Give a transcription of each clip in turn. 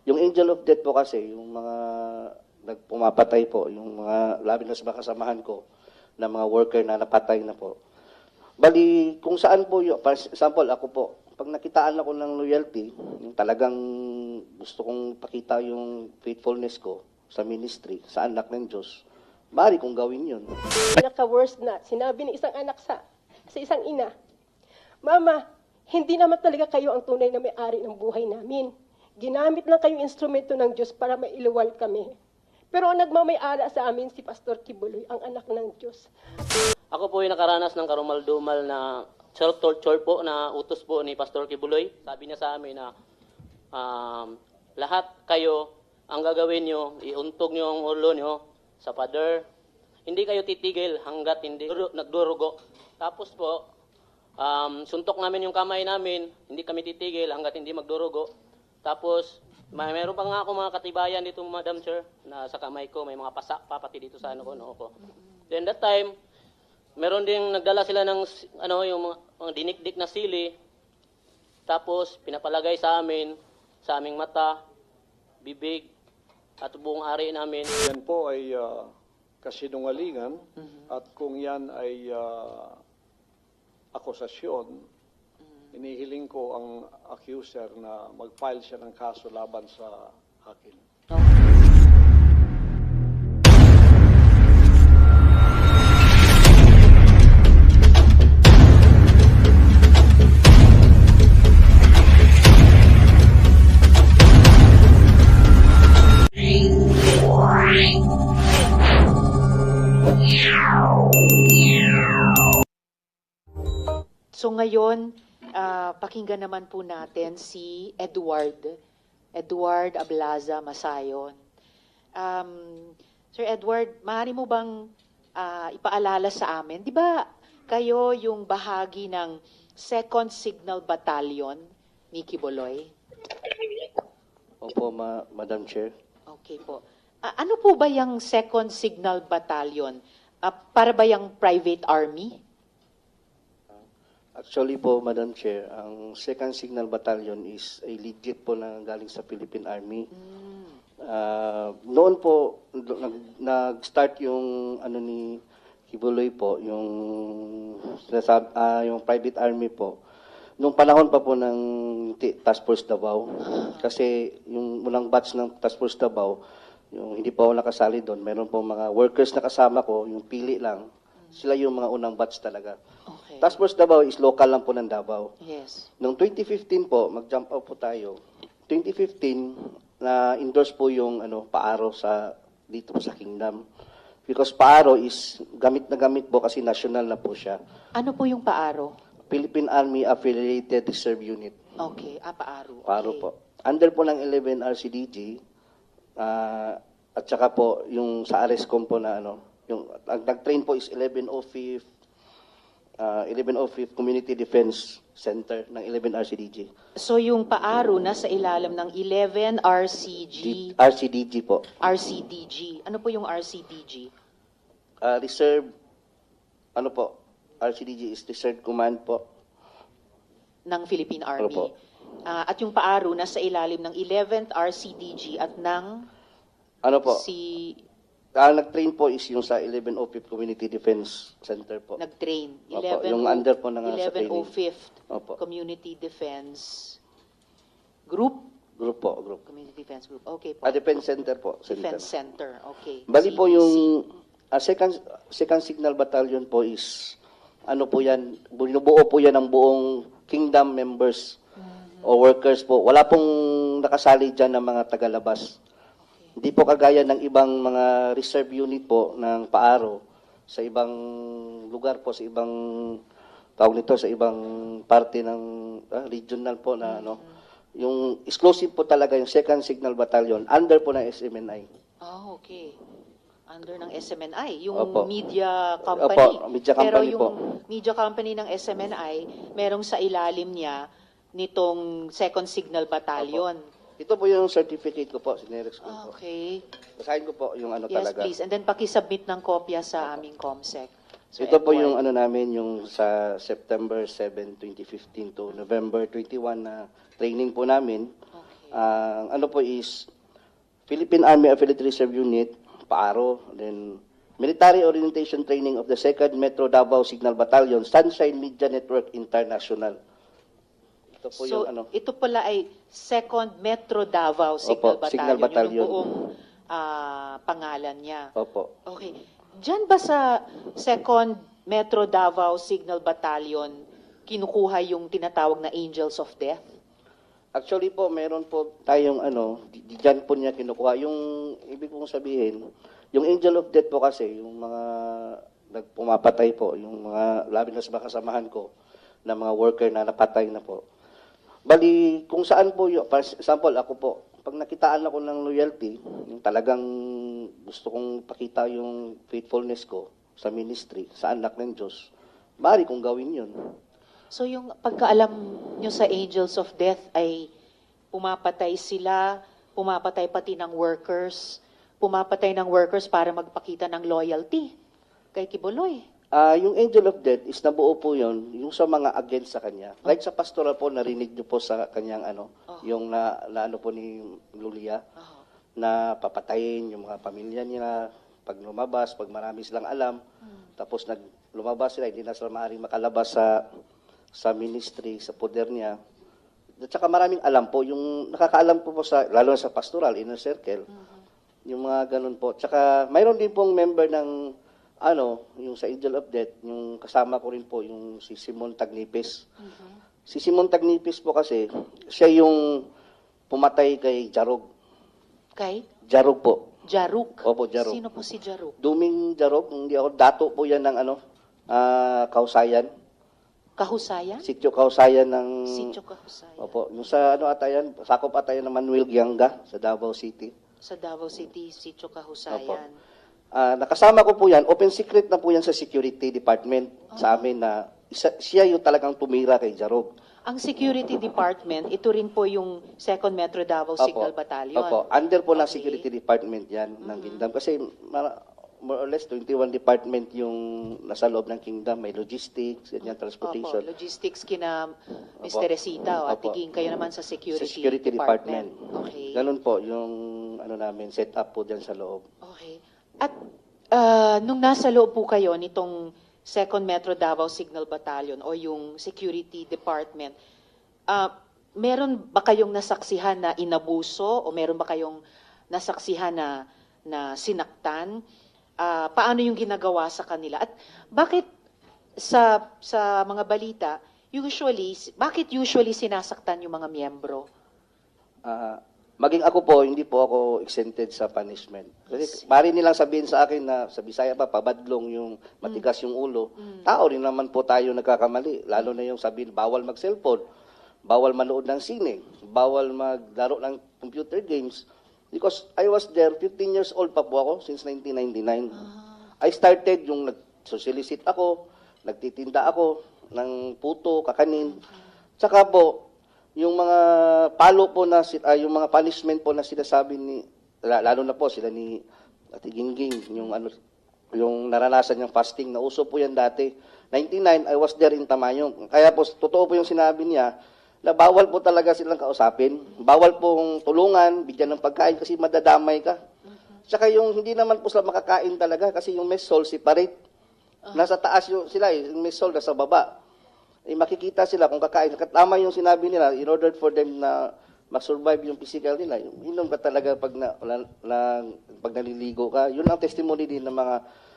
Yung angel of death po kasi, yung mga nagpumapatay po, yung mga labi na sa mga kasamahan ko, na mga worker na napatay na po. Bali, kung saan po yung, for example, ako po, pag nakitaan ako ng loyalty, yung talagang gusto kong pakita yung faithfulness ko sa ministry, sa anak ng Diyos, maaari kong gawin yun. Pinaka-worst na, sinabi ng isang anak sa isang ina, Mama, hindi naman talaga kayo ang tunay na may-ari ng buhay namin. Ginamit lang kayong instrumento ng Diyos para mailuwal kami. Pero ang nagmamay-ara sa amin si Pastor Kibuloy, ang anak ng Diyos. Ako po ay nakaranas ng karumal-dumal na torture po na utos po ni Pastor Kibuloy. Sabi niya sa amin na lahat kayo, ang gagawin nyo, iuntog nyo ang ulo nyo sa pader. Hindi kayo titigil hanggat hindi nagdurugo. Tapos po, suntok namin yung kamay namin, hindi kami titigil hanggat hindi magdurugo. Tapos, meron pa nga ako mga katibayan dito, Madam Chair, na sa kamay ko, may mga pasak pa pati dito sa noo ko. Then that time, meron ding nagdala sila ng yung mga dinikdik na sili. Tapos pinapalagay sa aming mata, bibig, at buong ari namin. Yan po ay kasinungalingan at kung yan ay akusasyon, inihiling ko ang accuser na mag-file siya ng kaso laban sa akin. So ngayon, pakinggan naman po natin si Edward Ablaza Masayon. Sir Edward, maaari mo bang ipaalala sa amin, di ba kayo yung bahagi ng 2nd Signal Battalion ni Kibuloy? Opo, Madam Chair. Okay po. Ano po ba yung 2nd Signal Battalion? Para ba yung private army? Actually po, Madam Chair, ang 2nd Signal Battalion is a legit po na galing sa Philippine Army. Noon po, nag-start yung ni Kibuloy po, yung private army po. Nung panahon pa po ng Task Force Davao, kasi yung unang batch ng Task Force Davao, yung hindi pa ako nakasali doon, meron po mga workers na kasama ko, yung pili lang, sila yung mga unang batch talaga. Okay. Task Force Davao is local lang po ng Davao. Yes. Noong 2015 po, mag-jump out po tayo. 2015, na-endorse po yung paaro dito po sa Kingdom. Because paaro is gamit na gamit po kasi national na po siya. Ano po yung paaro? Philippine Army Affiliated Reserve Unit. Okay, paaro. Paaro Okay. po. Under po ng 11 RCDG, at saka po yung sa ARESCOM po na yung nag-train po is 1105 Community Defense Center ng 11 RCDG. So yung paaro nasa ilalim ng 11 RCDG po. RCDG. Ano po yung RCDG? Reserve, RCDG is Reserve Command po. Ng Philippine Army. Opo. At yung paaro nasa ilalim ng 11th RCDG at ng Nag-train po is yung sa 1105 Community Defense Center po. nag-train. Opo, yung under po ng sa training. 1105th Opo. Community Defense Group? Group po, group. Community Defense Group. Okay po. Defense Center po. Defense Center. Okay. Bali po CDC. yung second Signal Battalion po is po yan, binubuo po yan ng buong Kingdom members o workers po. Wala pong nakasali dyan ng mga tagalabas. Hindi po kagaya ng ibang mga reserve unit po ng paaro sa ibang lugar po, sa ibang sa ibang parte ng regional po na yung exclusive po talaga yung 2nd Signal Battalion under po ng SMNI. Okay. Under ng SMNI, yung Opo. media company. Opo, media company Pero yung po. media company ng SMNI, merong sa ilalim niya nitong 2nd Signal Battalion. Ito po yung certificate ko po, sinerex ko po. Okay. Basahin ko po yung Yes, talaga. please. And then pakisubmit ng kopya sa aming COMSEC. Sir Ito po Edward. yung namin, yung sa September 7, 2015 to November 21 na training po namin. Okay. Ang ano po is Philippine Army Affiliate Reserve Unit, PAARO, then Military Orientation Training of the 2nd Metro Davao Signal Battalion, Sunshine Media Network International. Ito po So, yung ano. ito pala ay 2nd Metro Davao Signal Opo, Battalion. Signal Battalion. Yung buong pangalan niya. Opo. Okay. Diyan ba sa 2nd Metro Davao Signal Battalion kinukuha yung tinatawag na Angels of Death? Actually po, meron po tayong diyan po niya kinukuha. Yung ibig kong sabihin, yung Angel of Death po kasi, yung mga nagpumapatay po, yung mga labi na sa mga kasamahan ko, na mga worker na napatay na po. Bali, kung saan po, for example, ako po, pag nakitaan ako ng loyalty, yung talagang gusto kong pakita yung faithfulness ko sa ministry, sa anak ng Diyos, maaari kong gawin yun. So yung pagkaalam nyo sa Angels of Death ay pumapatay sila, pumapatay pati ng workers, pumapatay ng workers para magpakita ng loyalty kay Kibuloy. Yung Angel of Death is nabuo po yun, yung sa mga against sa kanya. Like sa pastoral po, narinig niyo po sa kanyang yung na ano po ni Lulia, na papatayin yung mga pamilya niya pag lumabas, pag marami silang alam, tapos lumabas sila, hindi na sila maaaring makalabas sa ministry, sa poder niya. At saka maraming alam po, yung nakakaalam po sa, lalo sa pastoral, inner circle, yung mga ganun po. Tsaka mayroon din pong member ng yung sa Angel of Death, yung kasama ko rin po, yung si Simon Tagnipis. Si Simon Tagnipis po kasi, siya yung pumatay kay Jarog. Kay? Jarog po. Jaruk. Opo, Jarog. Sino po si Jaruk? Duming Jarog, hindi ako, dato po yan ng Kausayan. Kahusayan? Sityo Kausayan ng... Sitio Kahusayan. Opo, yung sa atayan, sakop atayan ng Manuel Gianga sa Davao City. Sa Davao City, Sitio Kahusayan. Nakasama ko po yan, open secret na po yan sa security department sa amin na siya yung talagang tumira kay Jarog. Ang security department, ito rin po yung 2nd Metro Davao Signal Battalion. Opo, under po ng Okay. security department yan ng Kingdom. Kasi more or less 21 department yung nasa loob ng Kingdom. May logistics, ganyan, transportation. Opo, logistics kina Mr. Resita at Opo. tiging kayo naman sa Sa security, security department. Okay. Ganun po yung namin, set up po dyan sa loob. Okay. At nung nasa loob po kayo nitong 2nd Metro Davao Signal Battalion o yung security department, meron ba kayong nasaksihan na inabuso o meron ba kayong nasaksihan na sinaktan? Paano yung ginagawa sa kanila? At bakit sa mga balita, bakit usually sinasaktan yung mga miyembro? Maging ako po, hindi po ako exempted sa punishment. Kasi mari nilang sabihin sa akin na sa Bisaya pa, pabadlong yung matigas yung ulo. Tao rin naman po tayo nagkakamali. Lalo na yung sabihin, bawal mag-cellphone, bawal manood ng sine, bawal maglaro ng computer games. Because I was there, 15 years old pa po ako, since 1999. I started yung nag-solicit ako, nagtitinda ako ng puto, kakanin. Tsaka po, yung mga palo po yung mga punishment po na sinasabi lalo na po sila ni Ate Gingging, yung naranasan niyang fasting, nauso po yan dati. 99, I was there in Tamayong. Kaya po, totoo po yung sinabi niya, na bawal po talaga silang kausapin, bawal pong tulungan, bigyan ng pagkain kasi madadamay ka. Tsaka yung hindi naman po sila makakain talaga kasi yung mess hall separate. Nasa taas yung mess hall nasa baba. Makikita sila kung kakain. Tama yung sinabi nila, in order for them na mag-survive yung physical nila, inom ka talaga pag naliligo ka. Yun ang testimony din ng mga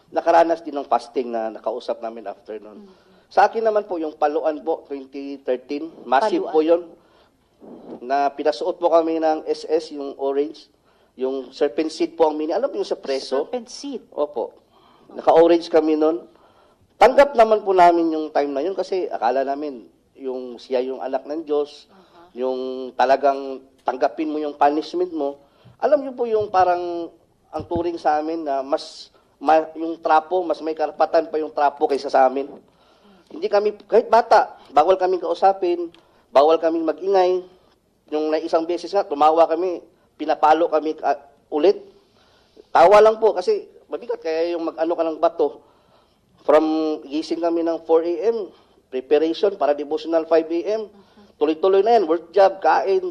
nakaranas din ng fasting na nakausap namin after nun. Sa akin naman po, yung paluan po, 2013, massive po yun. Na pinasuot po kami ng SS, yung orange, yung serpent seed po ang alam mo yung sa preso? Serpent seed. Opo. Naka-orange kami nun. Tanggap naman po namin yung time na yun kasi akala namin siya yung anak ng Diyos, yung talagang tanggapin mo yung punishment mo. Alam niyo po yung parang ang turing sa amin na yung trapo, mas may karapatan pa yung trapo kaysa sa amin. Hindi kami, kahit bata, bawal kaming kausapin, bawal kaming mag-ingay. Yung isang beses nga, tumawa kami, pinapalo kami ulit. Tawa lang po kasi mabigat kaya yung mag-ano ka ng bato. From gising kami ng 4 a.m., preparation para devotional 5 a.m., tuloy-tuloy na yan, work job, kain,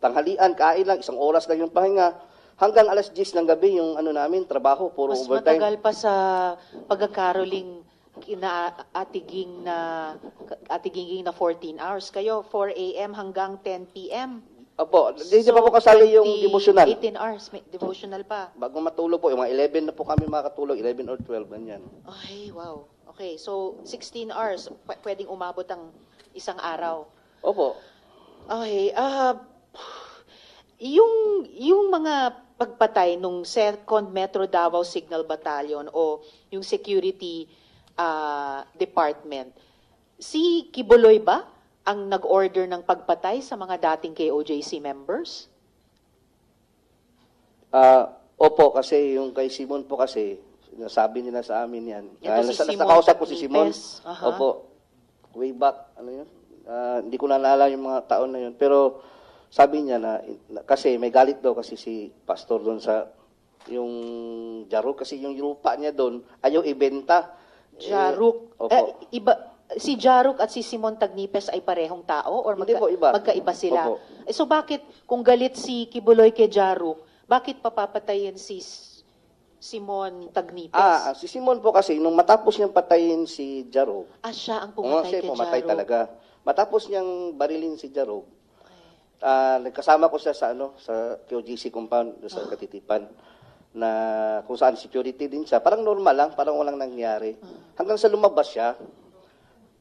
tanghalian, kain lang, 1 oras lang yung pahinga. Hanggang alas 10 ng gabi yung ano namin, trabaho, puro Mas overtime. matagal pa sa pagkakaroling atiging na 14 hours. Kayo, 4 a.m. hanggang 10 p.m. Opo, di pa po kasali yung 20 devotional. 18 hours, may devotional pa. Bago matulog po, yung mga 11 na po kami makatulog, 11 or 12, ganyan. Ay, wow. Okay, so 16 hours, pwedeng umabot ang isang araw. Opo. Okay, yung mga pagpatay nung 2nd Metro Davao Signal Battalion o yung security department, si Kibuloy ba ang nag-order ng pagpatay sa mga dating KOJC members? Opo, kasi yung kay Simon po kasi, nasabi nila sa amin yan. Ito si Simon Nakausap ko si Simon. Tagnipes. Aha. Opo. Way back, ano yun? Hindi ko naalala yung mga taon na yun. Pero sabi niya na kasi may galit daw kasi si pastor doon sa yung Jaruk, kasi yung lupa niya doon, ayaw ibenta. Jaruk. Opo. Si Jaruk at si Simon Tagnipes ay parehong tao or Hindi po, iba. magkaiba sila? Opo. So bakit, kung galit si Kibuloy kay Jaruk, bakit papapatayin si Simon Tagnipes? Si Simon po kasi, nung matapos niyang patayin si Jaruk, Siya ang siya pumatay kay pumatay Jaruk. talaga. Matapos niyang barilin si Jaruk, nagkasama ko siya sa KOGC compound doon sa Katitipan, na kung saan security din siya. Parang normal lang, parang walang nangyari. Hanggang sa lumabas siya.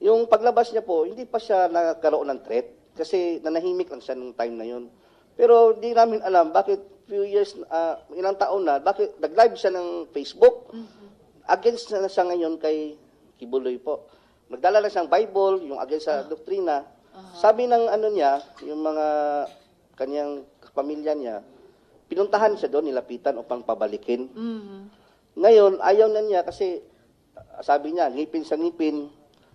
Yung paglabas niya po, hindi pa siya nagkaroon ng threat kasi nanahimik lang siya nung time na yun. Pero di namin alam bakit few years, ilang taon na, bakit nag-live siya ng Facebook. Against na siya ngayon kay Kibuloy po. Nagdala na siyang Bible, yung against sa doktrina. Sabi ng ano niya, yung mga kanyang pamilya niya, pinuntahan siya doon, nilapitan upang pabalikin. Ngayon, ayaw na niya kasi sabi niya, ngipin sa ngipin,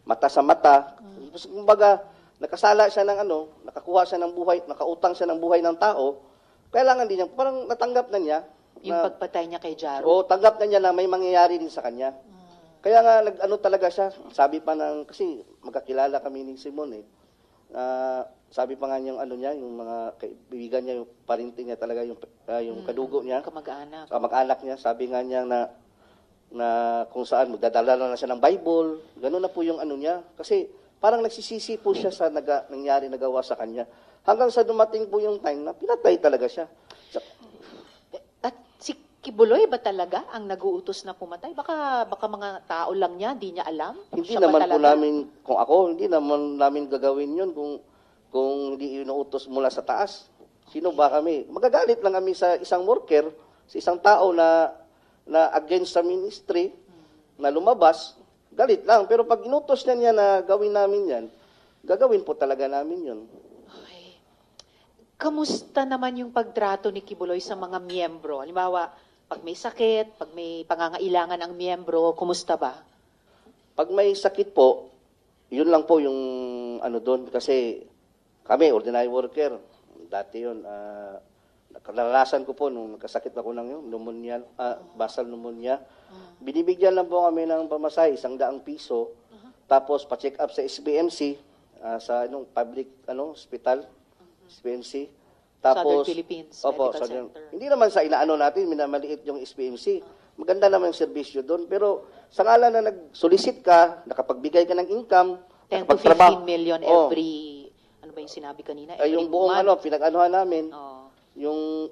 mata sa mata. Kumbaga, nakasala siya ng nakakuha siya ng buhay, nakautang siya ng buhay ng tao, kailangan din niya, parang natanggap na niya. Yung pagpatay niya kay Jaruk. O, tanggap na niya na may mangyayari din sa kanya. Kaya nga, talaga siya, sabi pa kasi magkakilala kami ni Simon sabi pa nga yung yung mga kaibigan niya, yung parinti niya talaga, yung kadugo niya, Kamag-anak. kamag-anak niya, sabi nga niya na kung saan magdadala na siya ng Bible, gano'n na po yung niya. Kasi parang nagsisisi po siya sa nangyari, nagawa sa kanya. Hanggang sa dumating po yung time na pinatay talaga siya. At si Kibuloy ba talaga ang nag-uutos na pumatay? Baka mga tao lang niya, di niya alam? Hindi Siya ba naman po talaga? namin, kung ako, hindi naman namin gagawin yun kung hindi inuutos mula sa taas. Sino ba kami? Magagalit lang kami sa isang worker, sa isang tao na against sa ministry, na lumabas, galit lang. Pero pag inutos niya na gawin namin yan, gagawin po talaga namin yun. Okay. Kamusta naman yung pagtrato ni Kibuloy sa mga miyembro? Halimbawa, pag may sakit, pag may pangangailangan ang miyembro, kumusta ba? Pag may sakit po, yun lang po yung doon. Kasi kami, ordinary worker, dati yun, naranasan ko po nung nagkasakit ako ng pneumonia, basal pneumonia. Binibigyan lang po kami ng pamasahe, 100 piso. Tapos pa-check up sa SBMC, sa public hospital, SBMC. Tapos, Southern Philippines opo, Medical Center. Hindi naman sa inaano natin, minamaliit yung SBMC. Maganda naman yung serbisyo doon. Pero sa ngalan na nag-solicit ka, nakapagbigay ka ng income, 10 to 15 million every, ano ba yung sinabi kanina? Every yung buong month. pinag-anuhan namin, Oh. yung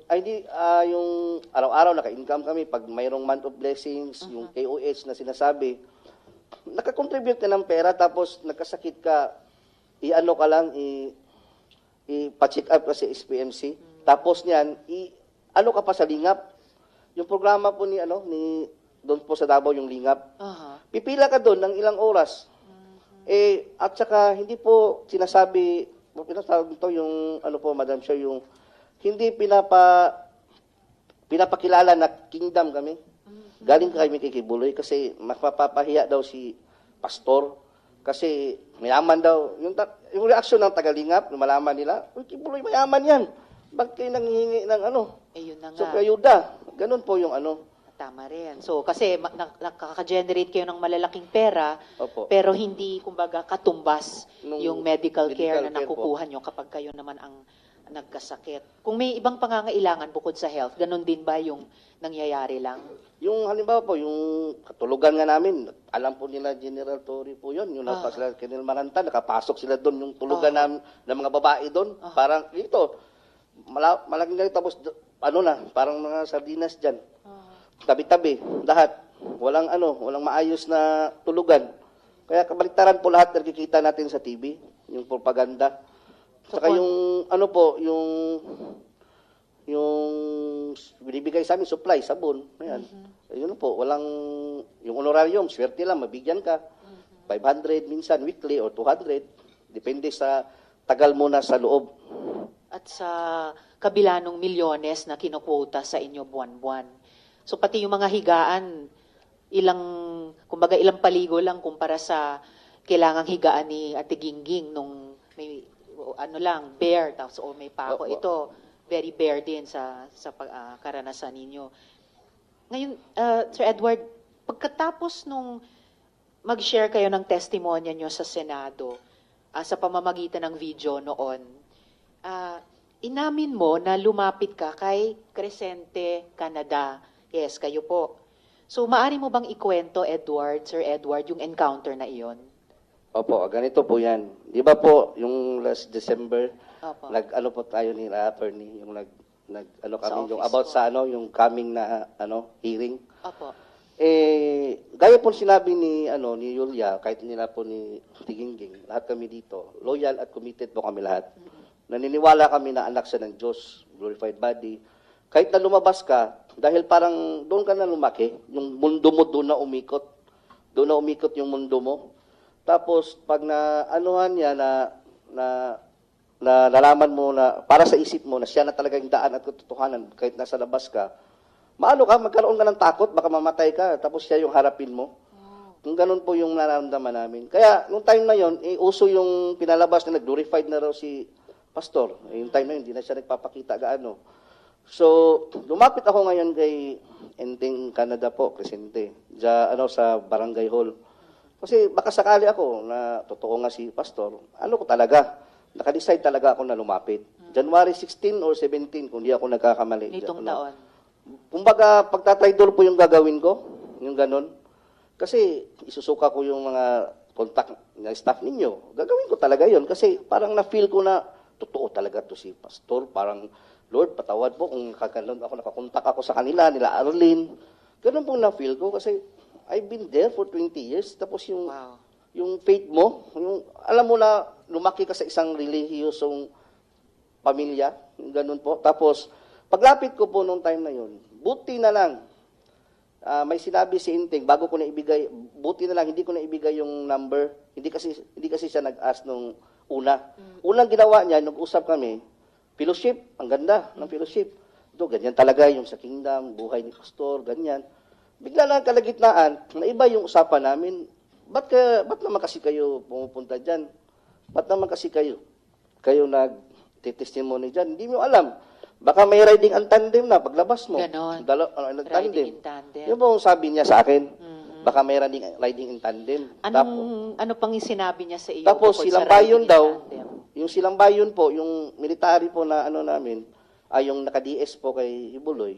araw-araw naka-income kami pag mayroong month of blessings, yung KOH na sinasabi, nakakontribute ka ng pera tapos nagkasakit ka, ka lang, ipa-check up ka sa SPMC. Tapos niyan, ka pa sa Lingap. Yung programa po ni doon po sa Davao yung Lingap. Pipila ka doon ng ilang oras. At saka hindi po sinasabi, to yung Madam Chair, yung hindi pinapakilala na kingdom kami. Galing kami kay Kibuloy kasi mapapahiya daw si pastor kasi mayaman daw. Yung reaksyon ng tagalingap, malaman nila, uy, Kibuloy, mayaman yan. Bakit kayo nanghihingi ng Yun na nga. So, ayuda. Ganun po yung Tama rin. So, kasi nakaka-generate kayo ng malalaking pera, Opo. pero hindi, kumbaga, katumbas Nung yung medical care na medical care po. nakukuha nyo kapag kayo naman ang nagkasakit. Kung may ibang pangangailangan bukod sa health, ganun din ba yung nangyayari lang? Yung halimbawa po, yung katulugan nga namin, alam po nila General Torre po yun, yung nasa sila Colonel Maranta, nakapasok sila doon, yung tulugan ng mga babae doon. Parang dito, malaking ganito, tapos ano na, parang mga sardinas dyan. Tabi-tabi, lahat. Walang maayos na tulugan. Kaya kabaliktaran po lahat nakikita natin sa TV, yung propaganda. Saka yung yung binibigay sa amin, supply, sabon, ayan. Yun po, yung honorarium, swerte lang, mabigyan ka. 500 minsan, weekly, or 200. Depende sa tagal mo na sa loob. At sa kabila ng milyones na kinukwota sa inyo buwan-buwan. So pati yung mga higaan, ilang paligo lang kumpara sa kailangang higaan ni Ate Gingging nung may bare, tapos may pako. Ito, very bare din sa karanasan ninyo. Ngayon, Sir Edward, pagkatapos nung mag-share kayo ng testimonya nyo sa Senado, sa pamamagitan ng video noon, inamin mo na lumapit ka kay Crescente Canada. Yes, kayo po. So, maaari mo bang ikwento, Sir Edward, yung encounter na iyon? Opo, ganito po yan. Di ba po, yung last December, Opo. nag-ano po tayo ni attorney, yung kami, yung office about po. sa yung coming na hearing. Opo. Gaya po sinabi ni Yulia, kahit nila po ni Tiginging, lahat kami dito, loyal at committed po kami lahat. Naniniwala kami na anak siya ng Diyos, glorified body. Kahit na lumabas ka, dahil parang doon ka na lumaki, yung mundo mo doon na umikot. Doon na umikot yung mundo mo. Tapos pag nalaman mo na para sa isip mo na siya na talaga yung daan at katotohanan kahit nasa labas ka, magkaroon ka ng takot, baka mamatay ka, tapos siya yung harapin mo. Kung ganun po yung nararamdaman namin. Kaya, nung time na yon, uso yung pinalabas na nag-glorified na raw si Pastor. Yung time na yun, hindi na siya nagpapakita gaano. So, lumapit ako ngayon kay Enteng Canada po, Crescente, sa Barangay Hall. Kasi baka sakali ako na totoo nga si Pastor, naka-decide talaga ako na lumapit. January 16 or 17, kung di ako nagkakamali. Nitong taon. Kumbaga, pagtatraidor po yung gagawin ko, yung ganon. Kasi isusuka ko yung mga contact ng staff ninyo. Gagawin ko talaga yon kasi parang na-feel ko na totoo talaga to si Pastor. Parang, Lord, patawad po kung nakakontak ako sa kanila, nila Arlene. Ganon po na-feel ko kasi I've been there for 20 years. Tapos yung faith mo, alam mo na lumaki ka sa isang relihiyosong pamilya, yung ganun po. Tapos, paglapit ko po nung time na yun, buti na lang, may sinabi si Inteng, bago ko na ibigay, buti na lang, hindi ko na ibigay yung number. Hindi kasi siya nag-ask nung una. Unang ginawa niya, nung usap kami, fellowship, ang ganda ng fellowship. Ito, ganyan talaga yung sa kingdom, buhay ni Pastor, ganyan. Bigla lang kalagitnaan, na iba yung usapan namin. Ba't naman kasi kayo pumupunta dyan? Ba't naman kasi kayo nag-testimony dyan? Hindi mo alam. Baka may riding ang tandem na paglabas mo. Ganon. Tandem. Riding in tandem. Yung pong sabi niya sa akin, baka may riding in tandem. Ano pang sinabi niya sa iyo? Tapos bukod sa silambayon riding in daw, tandem? yung silambayon po, yung military po na namin, yung naka-DS po kay Ibuloy,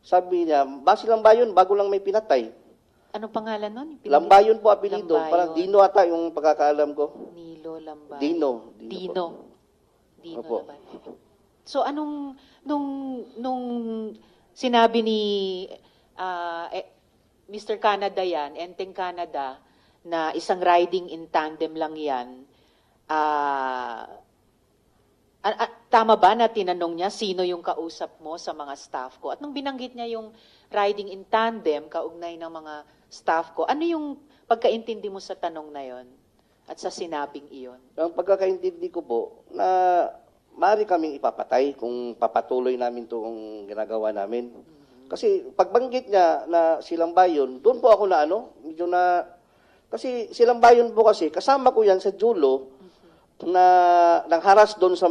sabi niya, silambayon, bago lang may pinatay. Anong pangalan nun? Lambayon po apelido. Lambayon. Parang Dino ata yung pagkakaalam ko. Nilo Lambayon. Dino Lambayon. po. So nung sinabi ni Mr. Canada yan, Enteng Canada, na isang riding in tandem lang yan, tama ba na tinanong niya sino yung kausap mo sa mga staff ko? At nung binanggit niya yung riding in tandem, kaugnay ng mga staff ko, ano yung pagkaintindi mo sa tanong na yon at sa sinabing iyon? Ang pagkakaintindi ko po, na maaari kaming ipapatay kung papatuloy namin itong ginagawa namin. Kasi pagbanggit niya na Silambayon, doon po ako kasi Silambayon po kasi, kasama ko yan sa Julo, na nangharas doon sa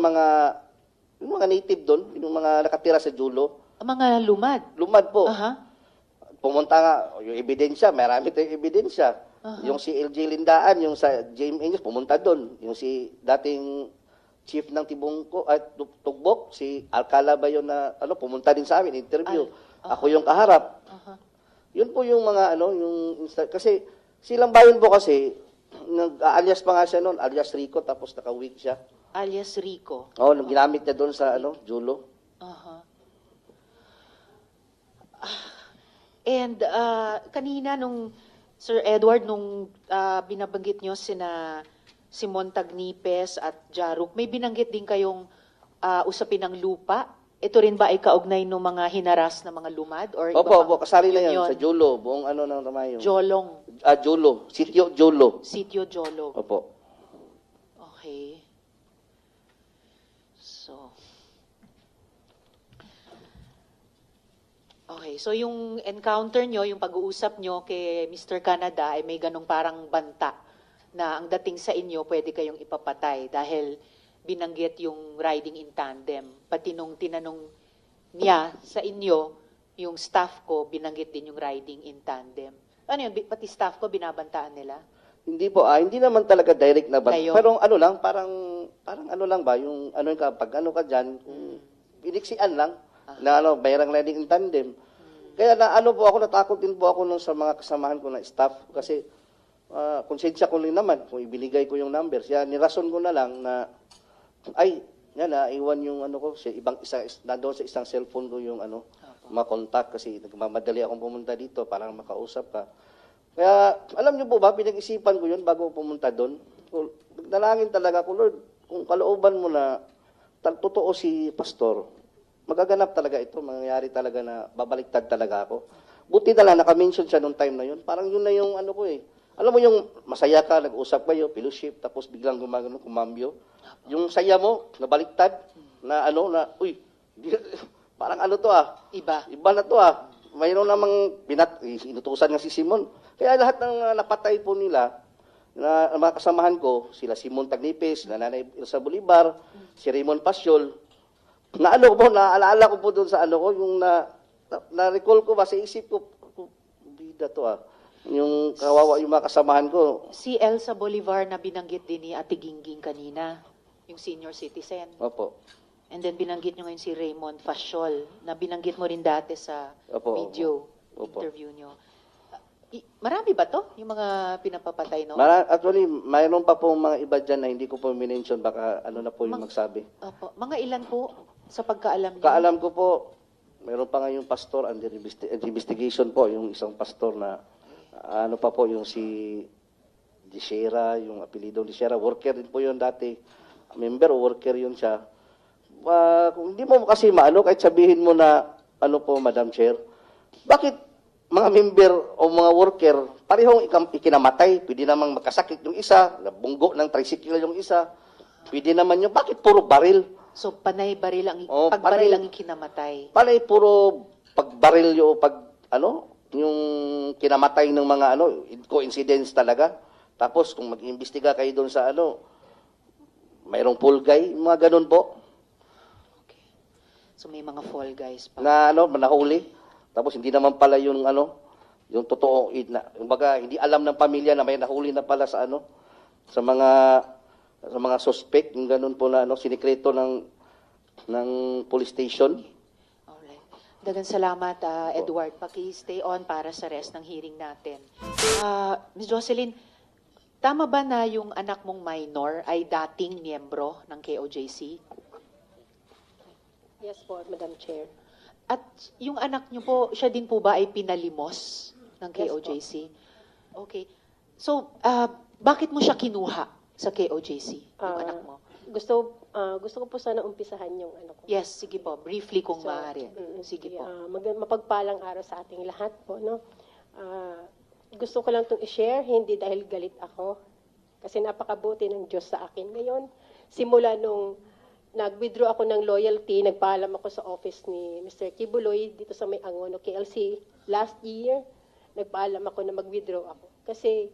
yung mga native doon, yung mga nakatira sa Julo. Mga lumad. Lumad po. Aha. Pumunta nga, yung ebidensya, marami tayong ebidensya. Yung si LJ Lindaan, yung sa JMA News, pumunta doon. Yung si dating chief ng Tibungko at Tugbok, si Alcala ba yun na pumunta din sa amin, interview. Ako yung kaharap. Aha. Yun po yung mga kasi silang bayan po kasi nag-alias pa nga siya noon, alias Rico, tapos naka-wig siya. Alias Rico. Oo, nung ginamit niya doon sa Julo. Aha. And kanina nung Sir Edward, nung binabanggit nyo sina Simon Tagnipes at Jaruk, may binanggit din kayong usapin ng lupa. Ito rin ba ay kaugnay ng mga hinaras na mga lumad? Or iba Opo, pang- kasali na yun yan sa Julo, buong ng Ramayo. Jolong, Julo, Sitio Julo. Sitio Jolo. Opo. Okay. So yung encounter nyo, yung pag-uusap nyo kay Mr. Canada ay may ganong parang banta na ang dating sa inyo pwede kayong ipapatay dahil binanggit yung riding in tandem. Pati nung tinanong niya sa inyo, yung staff ko, binanggit din yung riding in tandem. Ano yun? Pati staff ko, binabantaan nila? Hindi po, hindi naman talaga direct na ba. Ngayon. Pero parang ano lang ba, yung pag ka dyan, iniksian lang, na bayrang riding in tandem. Kaya natakot din po ako nung sa mga kasamahan ko na staff, kasi konsensya ko rin naman, kung ibinigay ko yung numbers, nirason ko na lang na, iwan yung ko, nandoon sa isang cellphone ko yung makontak, kasi nagmamadali akong pumunta dito para makausap ka. Kaya, alam niyo po ba, pinag-isipan ko yun bago pumunta doon. Nalangin talaga ko, Lord, kung kalooban mo na totoo si Pastor, magaganap talaga ito, mangyayari talaga na babaliktad talaga ako. Buti na lang, naka-mention siya nung time na yun. Parang yun na yung ko eh. Alam mo yung masaya ka, nag-usap kayo, fellowship, tapos biglang kumambyo. Yung saya mo, nabaliktad, na parang Iba. Iba na to Mayroon namang inutusan nga si Simon. Kaya lahat ng napatay po nila, na mga kasamahan ko, sila Simon Tagnipes, sila Nanay Elsa Bolivar, si Raymond Pasyol, naaalala ko po doon sa yung na-recall ko ba sa isip ko, bida to yung kawawa yung mga kasamahan ko. Si Elsa Bolivar na binanggit din ni Ate Gingging kanina, yung senior citizen. Opo. And then binanggit nyo ngayon si Raymond Fasiol, na binanggit mo rin dati sa Opo, video opo. interview nyo. Marami ba to? Yung mga pinapapatay, no? Actually, mayroon pa po mga iba dyan na hindi ko po minention, baka na po yung magsabi. Opo. Mga ilan po sa pagkaalam nyo? Kaalam ko po, mayroon pa nga yung pastor under investigation po, yung isang pastor na pa po yung si Dishera, yung apelido Dishera, worker din po yun dati. Member o worker yun siya. Kung hindi mo kasi kahit sabihin mo na, Madam Chair, bakit mga member o mga worker, parehong ikinamatay, pwede namang magkasakit yung isa, nabunggo ng tricycle yung isa, pwede naman yung, bakit puro baril? So, panay baril ang, Oh, pagbaril panay- ang ikinamatay. Panay puro pagbaril yung yung kinamatay ng mga coincidence talaga. Tapos kung mag-imbestiga kayo doon sa mayroong pulgay, mga ganun po, Okay. So, may mga fall guys pa. na nahuli. Tapos hindi naman pala yung yung totoo, kumbaga hindi alam ng pamilya na may nahuli na pala sa sa mga suspect, yung ganun po na sinikreto ng police station. Alright. Dagan salamat, Edward. Paki-stay on para sa rest ng hearing natin. Ms. Jocelyn, tama ba na yung anak mong minor ay dating miyembro ng KOJC? Yes po, Madam Chair. At yung anak niyo po, siya din po ba ay pinalimos ng Yes po. KOJC? Okay. So, bakit mo siya kinuha sa KOJC, yung anak mo? Gusto ko po sana umpisahan yung ko. Yes, sige po. Briefly kung So, maaari. Sige po. Mapagpalang araw sa ating lahat po, no? Gusto ko lang itong i-share, hindi dahil galit ako. Kasi napakabuti ng Diyos sa akin. Ngayon, simula nung nag-withdraw ako ng loyalty, nagpaalam ako sa office ni Mr. Kibuloy dito sa may Angono, KLC. Last year, nagpaalam ako na mag-withdraw ako. Kasi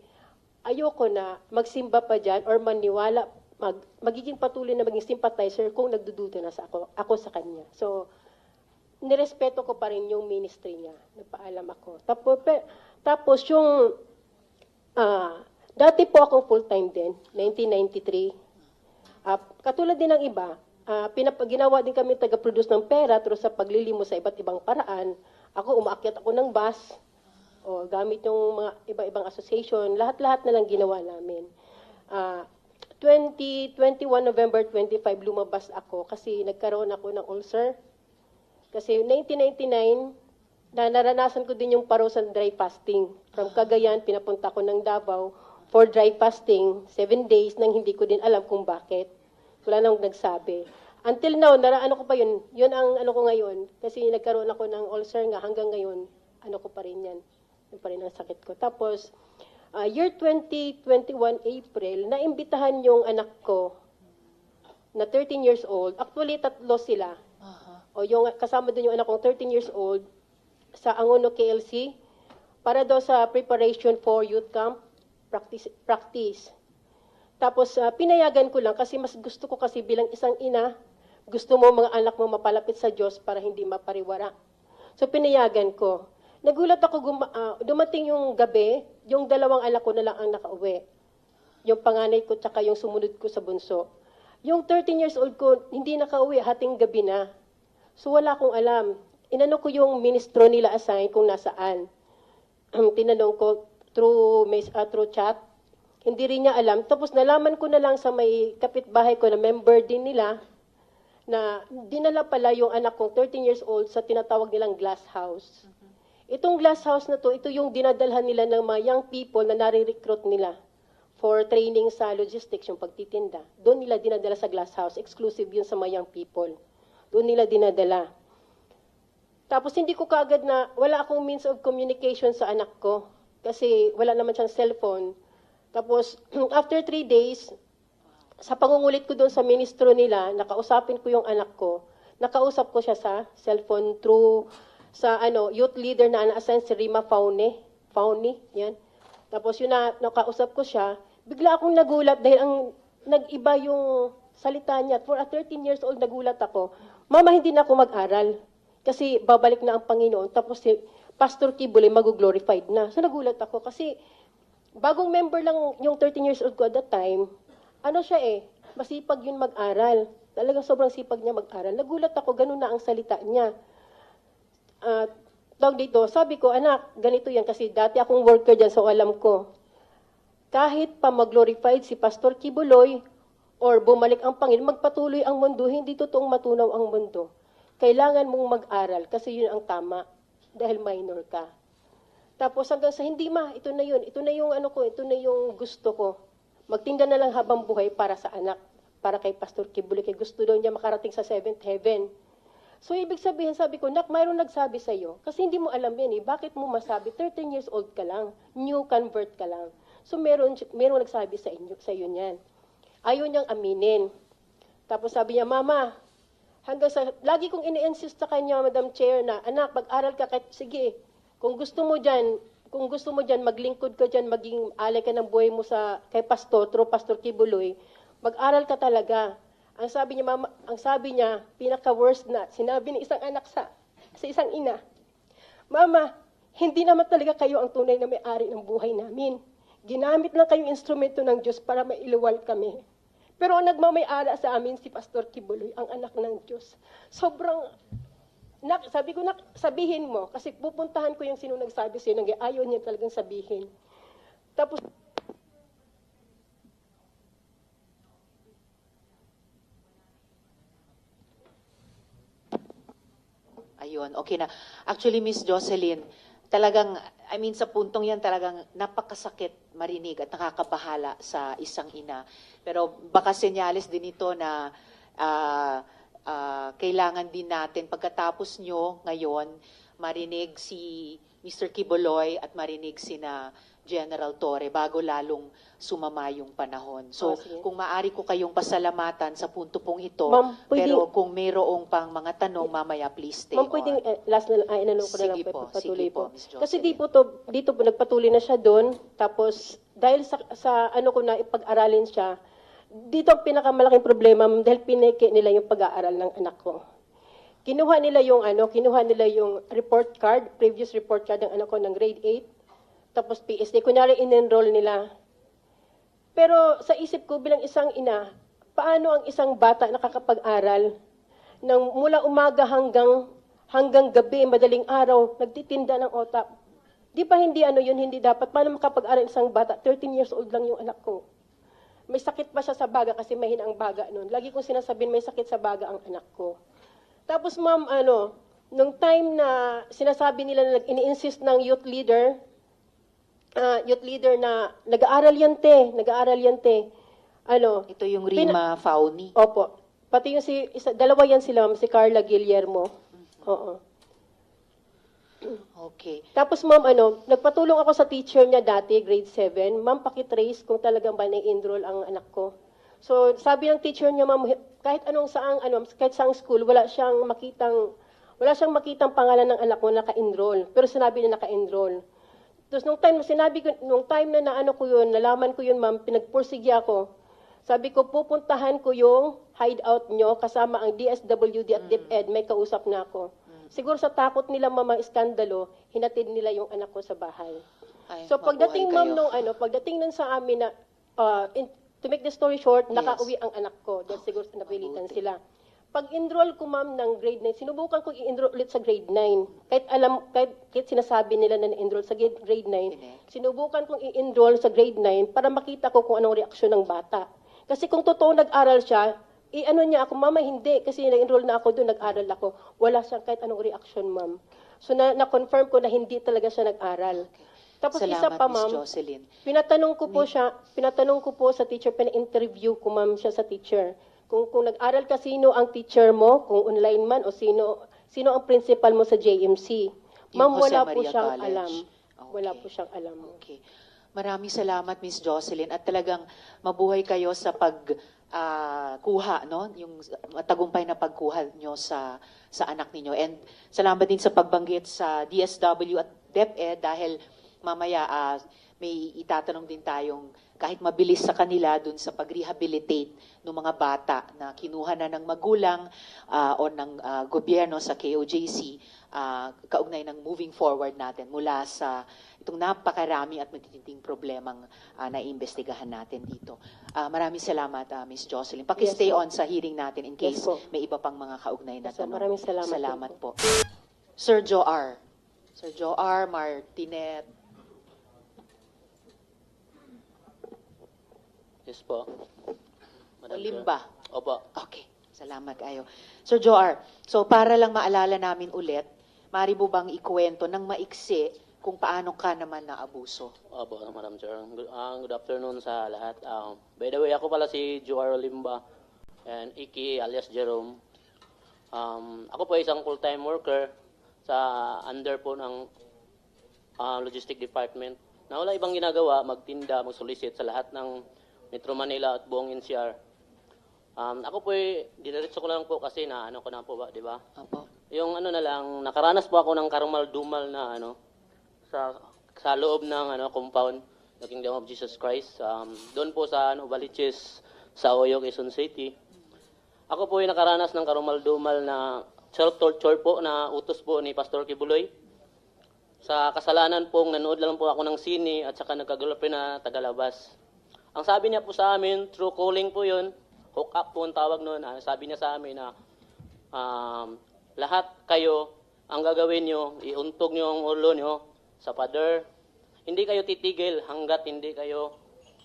ayoko na magsimba pa dyan or maniwala, magiging patuloy na maging sympathizer kung nagdududa na ako sa kanya. So, nirespeto ko pa rin yung ministry niya. Nagpaalam ako. Tapos yung, dati po akong full-time din, 1993. Katulad din ng iba, ginawa din kami taga-produce ng pera through sa paglilimo sa iba't ibang paraan. Ako, umaakyat ako ng bus, o gamit yung mga iba-ibang association, lahat-lahat na lang ginawa namin. 21 November 25, lumabas ako kasi nagkaroon ako ng ulcer. Kasi 1999, naranasan ko din yung parusan dry fasting. From Cagayan, pinapunta ko ng Davao for dry fasting, 7 days, nang hindi ko din alam kung bakit. Wala nang nagsabi. Until now, ano ko pa yun? Yun ang ano ko ngayon. Kasi nagkaroon ako ng ulcer nga hanggang ngayon. Ano ko pa rin yan. Yun pa rin ang sakit ko. Tapos, year 2021 April, naimbitahan yung anak ko na 13 years old. Actually, 3 sila. O yung kasama din yung anak kong 13 years old sa Angono KLC para daw sa preparation for youth camp practice. Tapos pinayagan ko lang kasi mas gusto ko kasi bilang isang ina, gusto mo mga anak mo mapalapit sa Diyos para hindi mapariwara. So pinayagan ko. Nagulat ako, dumating yung gabi, yung 2 anak ko na lang ang nakauwi. Yung panganay ko tsaka yung sumunod ko sa bunso. Yung 13 years old ko, hindi nakauwi, hating gabi na. So wala akong alam. Inano ko yung ministro nila assign kung nasaan. Tinanong ko through chat. Hindi rin niya alam. Tapos nalaman ko na lang sa may kapitbahay ko na member din nila na dinala pala yung anak kong 13 years old sa tinatawag nilang glass house. Itong glass house na to, ito yung dinadalhan nila ng mga young people na nare-recruit nila for training sa logistics, yung pagtitinda. Doon nila dinadala sa glass house. Exclusive yun sa mga young people. Doon nila dinadala. Tapos hindi ko kaagad na, wala akong means of communication sa anak ko kasi wala naman siyang cellphone. Tapos after 3 days, sa pangungulit ko doon sa ministro nila, nakausapin ko yung anak ko. Nakausap ko siya sa cellphone through sa youth leader na na-assign si Rima Fauni, yan. Tapos yun nakausap ko siya, bigla akong nagulat dahil ang nag-iba yung salita niya. For a 13 years old, nagulat ako. Mama, hindi na ako mag-aral. Kasi babalik na ang Panginoon. Tapos si Pastor Kibuloy mag-glorified na. So nagulat ako kasi bagong member lang yung 13 years old ko at that time. Ano siya masipag yun mag-aral. Talagang sobrang sipag niya mag-aral. Nagulat ako, ganun na ang salita niya. Tawag dito, sabi ko, anak, ganito yan kasi dati akong worker dyan so alam ko. Kahit pa mag-glorified si Pastor Kibuloy or bumalik ang Panginoon, magpatuloy ang mundo, hindi totoong matunaw ang mundo. Kailangan mong mag-aral kasi yun ang tama dahil minor ka. Tapos hanggang sa hindi ito na yun, ito na yung ito na yung gusto ko. Magtinda na lang habang buhay para sa anak, para kay Pastor Kibuloy, kay gusto daw niya makarating sa 7th heaven. So ibig sabihin, sabi ko, nak, mayroong nagsabi sa iyo kasi hindi mo alam yan bakit mo masabi 13 years old ka lang, new convert ka lang. So merong nagsabi sa iyo niyan. Ayaw niyang aminin. Tapos sabi niya, mama, lagi kong ini-insist sa kanya, Madam Chair, na anak, mag-aral ka, sige, kung gusto mo dyan, maglingkod ka dyan, maging alay ka ng buhay mo kay Pastor, through Pastor Kibuloy, mag-aral ka talaga. Ang sabi niya, mama, pinaka-worst na, sinabi ni isang anak sa isang ina, mama, hindi naman talaga kayo ang tunay na may-ari ng buhay namin. Ginamit lang kayong instrumento ng Diyos para mailuwal kami. Pero ang nagmamay-ari sa amin si Pastor Kibuloy, ang anak ng Diyos. Sobrang, sabi ko, sabihin mo, kasi pupuntahan ko yung sino nagsabi sa'yo, ayaw niya talagang sabihin. Tapos, Ayun, okay na. Actually, Miss Jocelyn, talagang, sa puntong yan talagang napakasakit marinig at nakakabahala sa isang ina. Pero baka senyales din ito na kailangan din natin pagkatapos nyo ngayon, marinig si Mr. Kibuloy at marinig sina General Torre bago lalong sumama yung panahon. So, kung maaari ko kayong pasalamatan sa punto pong ito, pero kung mayroong pang mga tanong, mamaya please stay on. Pwedeng last na inanong ko na lang, Sige po, Ms. Jocelyn. Kasi dito po nagpatuloy na siya doon, tapos dahil sa ko na ipag-aralin siya, dito ang pinakamalaking problema dahil pineke nila yung pag-aaral ng anak ko. Kinuha nila yung report card, previous report card ng anak ko ng grade 8, tapos PSD, kunyari in-enroll nila. Pero sa isip ko bilang isang ina, paano ang isang bata nakakapag-aral ng mula umaga hanggang gabi, madaling araw, nagtitinda ng otak. Di ba hindi yun, hindi dapat? Paano makapag-aral isang bata? 13 years old lang yung anak ko. May sakit pa siya sa baga kasi mahina ang baga noon. Lagi kong sinasabihin may sakit sa baga ang anak ko. Tapos ma'am, nung time na sinasabi nila na ini-insist ng youth leader na nag-aaral yan te. Ito yung Rima Fauni. Opo. Pati yung dalawa yan sila, si Carla Guillermo. Oo. Okay. Tapos ma'am, nagpatulong ako sa teacher niya dati, grade 7. Ma'am, pakitrace kung talagang ba na-enroll ang anak ko. So, sabi ng teacher niya, ma'am, kahit saang school, wala siyang makitang pangalan ng anak ko naka-enroll. Pero sinabi na naka-enroll. Tapos nung time na nalaman ko yun, ma'am, pinagpursige ako. Sabi ko, pupuntahan ko yung hideout nyo kasama ang DSWD at DepEd, may kausap na ako. Siguro sa takot nila mamang iskandalo, hinatid nila yung anak ko sa bahay. Ay, So pagdating mabuhay ma'am kayo. pagdating nun sa amin na to make the story short, Yes. nakauwi ang anak ko dahil siguro napilitan Mabuti. sila. Pag-enroll ko ma'am ng grade 9, sinubukan ko i-enroll ulit sa grade 9. Kahit sinasabi nila na na-enroll sa grade 9, Correct. sinubukan kong i-enroll sa grade 9 para makita ko kung anong reaksyon ng bata. Kasi kung totoo nag-aral siya, niya ako, mama, hindi, kasi na-enroll na ako doon, nag-aral ako. Wala siyang kahit anong reaction, ma'am. So, na-confirm ko na hindi talaga siya nag-aral. Tapos Salamat, isa pa, Miss ma'am, Jocelyn. pinatanong ko po sa teacher, pina-interview ko, ma'am, siya sa teacher. Kung nag-aral ka, sino ang teacher mo, kung online man, o sino ang principal mo sa JMC. Ma'am, Yung Jose wala po Maria siyang College. alam. Wala Okay. po siyang alam. Okay. Maraming salamat, Miss Jocelyn. At talagang mabuhay kayo sa kuha, no? Yung matagumpay na pagkuha nyo sa anak ninyo. And salamat din sa pagbanggit sa DSW at DepEd dahil mamaya may itatanong din tayong kahit mabilis sa kanila dun sa pag-rehabilitate ng mga bata na kinuha na ng magulang o ng gobyerno sa KOJC, kaugnay ng moving forward natin mula sa itong napakarami at matitinding problemang naiimbestigahan natin dito. Maraming salamat, Miss Jocelyn. Paki-stay Yes, on sa hearing natin in case Yes, po. may iba pang mga kaugnay na Yes, po. tanong. Maraming salamat Salamat din po. Sir Joar. Sir Joar Martinet. Yes po. Madam Chair. Olimba. Opo. Okay. Salamat kayo. Sir Joar, so para lang maalala namin ulit, maaari mo bang ikwento ng maiksi kung paano ka naman naabuso? Opo, Madam Chair. Good afternoon sa lahat. By the way, ako pala si Joar Olimba and Iki alias Jerome. Ako po ay isang full-time worker sa under po ng logistic department na wala ibang ginagawa, magtinda, mag-solicit sa lahat ng Metro Manila at buong NCR. Ako po ay diniretso ko lang po kasi na ko na po ba, di ba? Opo. Yung na lang, nakaranas po ako ng karumal-dumal na sa loob ng compound ng Kingdom of Jesus Christ. Doon po sa Baliches sa Oyo, Quezon City. Ako po ay nakaranas ng karumal-dumal na self-torture po na utos po ni Pastor Kibuloy. Sa kasalanan pong nanood lang po ako ng sine at saka nagkagulapin na tagalabas. Ang sabi niya po sa amin, true calling po yun, hook up po ang tawag noon. Sabi niya sa amin na lahat kayo, ang gagawin nyo, iuntog nyo ang ulo nyo sa pader. Hindi kayo titigil hanggat hindi kayo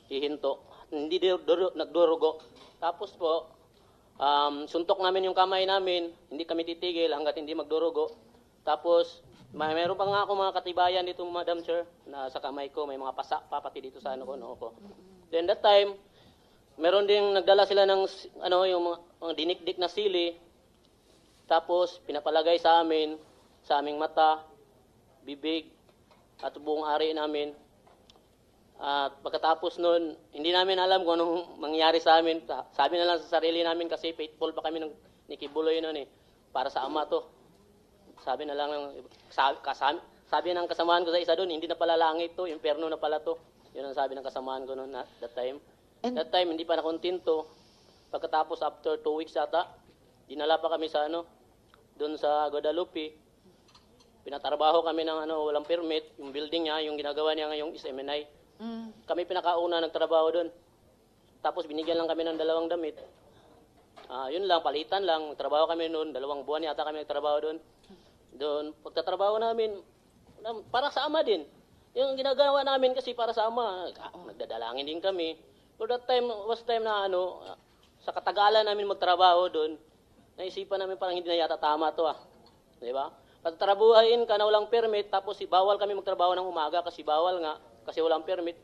hihinto. Hindi nagdurugo. Tapos po, suntok namin yung kamay namin, hindi kami titigil hanggat hindi magdurugo. Tapos, mayroon pa nga ako mga katibayan dito, Madam Chair, na sa kamay ko, may mga pasa pa pati dito sa ko. Then that time, meron ding nagdala sila ng yung mga dinikdik na sili. Tapos pinapalagay sa aming mata, bibig at buong ari namin. At pagkatapos noon, hindi namin alam kung anong mangyari sa amin. Sabi na lang sa sarili namin kasi faithful pa kami ni Kibuloy noon para sa ama to. Sabi na lang sabi ng kasamahan ko sa isa doon, hindi na pala langit to, impyerno na pala to. Yun ang sabi ng kasamaan ko noon that time. And- That time, hindi pa nakontento. Pagkatapos, after 2 weeks yata, dinala pa kami sa doon sa Guadalupe. Pinatrabaho kami ng walang permit. Yung building niya, yung ginagawa niya ngayong SMNI. Kami pinakauna nagtrabaho doon. Tapos binigyan lang kami ng 2 damit. Yun lang, palitan lang. Trabaho kami noon, 2 buwan yata kami nagtrabaho doon. Doon, pagtatrabaho namin, para sa Ama din. Yung ginagawa namin kasi para sa Ama, nagdadalangin din kami. So that time, was time na sa katagalan namin magtrabaho doon, naisipan namin parang hindi na yata tama to Di ba? Pagtrabuhain ka na walang permit, tapos bawal kami magtrabaho ng umaga kasi bawal nga, kasi walang permit.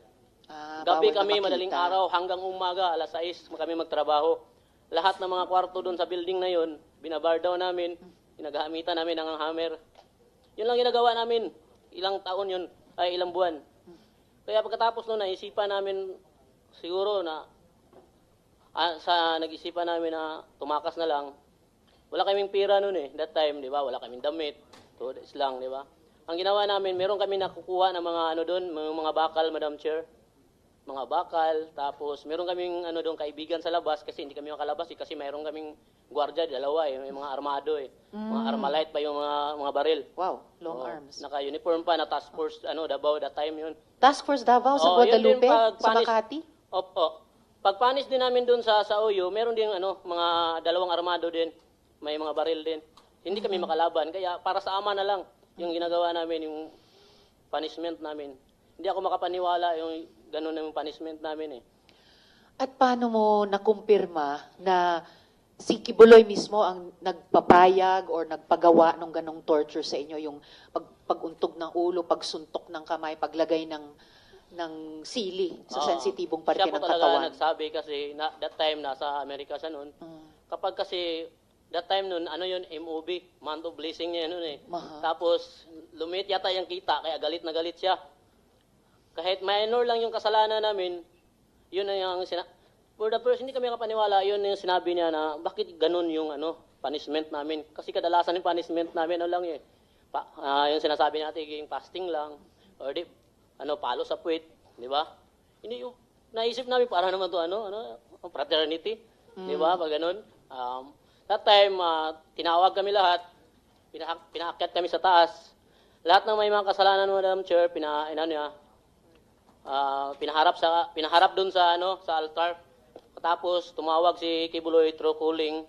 Gabi Bawal na kami, makita. madaling araw, hanggang umaga, alas 6 kami magtrabaho. Lahat ng mga kwarto doon sa building na yon, binabar down namin, pinagahamitan namin ng hammer. Yun lang ginagawa namin. Ilang taon yun, ay ilang buwan. Kaya pagkatapos noon, naisipan namin siguro na, nag-isipan namin na tumakas na lang. Wala kaming pira noon that time, di ba? Wala kaming damit. Tudes lang, di ba? Ang ginawa namin, meron kami nakukuha ng mga doon, mga bakal, Madam Chair. Mga bakal, tapos meron kaming doon kaibigan sa labas kasi hindi kami makalabas kasi meron kaming gwardiya, 2 may mga armado Mga Armalite pa yung mga baril. Wow, long arms. Naka-uniform pa na task force Davao that time yun. Task Force Davao sa Yun din, Guadalupe, sa pagpanis- Makati? Opo. Pagpanis din namin doon sa OYO, meron din mga 2 armado din, may mga baril din. Hindi kami makalaban, kaya para sa Ama na lang yung ginagawa namin, yung punishment namin. Hindi ako makapaniwala yung ganun na yung punishment namin At paano mo nakumpirma na si Kibuloy mismo ang nagpapayag or nagpagawa ng ganong torture sa inyo, yung paguntog ng ulo, pagsuntok ng kamay, paglagay ng sili sa sensitibong parte Siya po ng talaga katawan? nagsabi kasi that time nasa Amerika siya noon. Kapag kasi that time noon, yun, MOB, month of blessing niya noon Maha. Tapos lumit yata yung kita kaya galit na galit siya. Kahit minor lang yung kasalanan namin, yun na yung for the first, hindi kami kapaniwala, yun yung sinabi niya na bakit ganun yung punishment namin. Kasi kadalasan yung punishment namin lang yung sinasabi natin, yung fasting lang, or palo sa puwit, di ba? Hindi yung naisip namin, para naman to fraternity, di ba? Pag ganun. That time, tinawag kami lahat, pinaakyat kami sa taas. Lahat ng may mga kasalanan, Madam Chair, pinaharap doon sa altar. Tapos tumawag si Kibuloy through calling,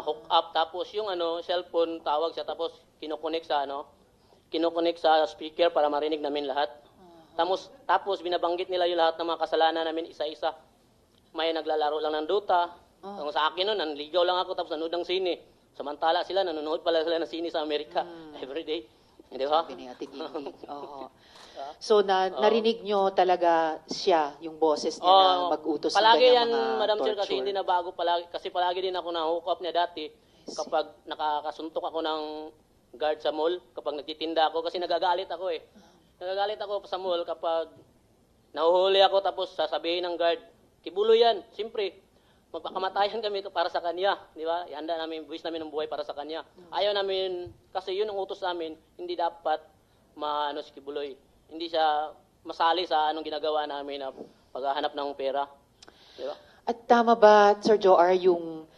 hook up, tapos yung cellphone tawag siya, tapos kinokonek sa speaker para marinig namin lahat. Tapos binabanggit nila yung lahat ng mga kasalanan namin isa-isa. May naglalaro lang ng Dota. Kung sa akin noon, nanligaw lang ako tapos nanood ng sine. Samantala sila, nanonood pala sila ng sine sa Amerika everyday. Di ba? Sabi ni Ate Gigi. Oo. So, narinig nyo talaga siya, yung boses niya na mag-utos ng palagi kanyang yan, mga Madam Chair, torture. kasi hindi na bago palagi. Kasi palagi din ako na-hook up niya dati kapag nakakasuntok ako ng guard sa mall, kapag nagtitinda ako, kasi nagagalit ako Nagagalit ako sa mall kapag nahuhuli ako tapos sasabihin ng guard, Kibuloy yan, siyempre, magpakamatayan kami para sa kanya, di ba? Ihanda namin, buwis namin ng buhay para sa kanya. Ayaw namin, kasi yun ang utos namin, hindi dapat si Kibuloy. Hindi siya masali sa anong ginagawa namin na paghahanap ng pera. Di ba? At tama ba, Sir Joar, yung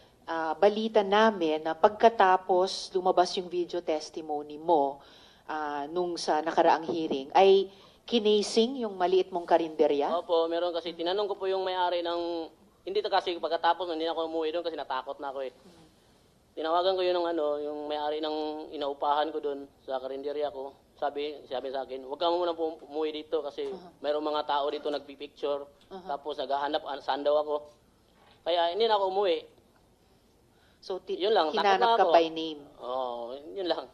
balita namin na pagkatapos lumabas yung video testimony mo nung sa nakaraang hearing, ay kinasing yung maliit mong karinderya? Opo, meron kasi, tinanong ko po yung may-ari ng, hindi kasi pagkatapos, hindi na ako umuwi doon kasi natakot na ako Tinawagan ko yun ng yung may-ari ng inaupahan ko doon sa karinderya ko. Sabi sa akin, huwag ka muna umuwi dito kasi mayroong mga tao dito nagpipicture. Tapos naghahanap, saan daw ako. Kaya hindi na ako umuwi. So, Yun lang, takot hinanap na ka ako. by name? Oo, yun lang.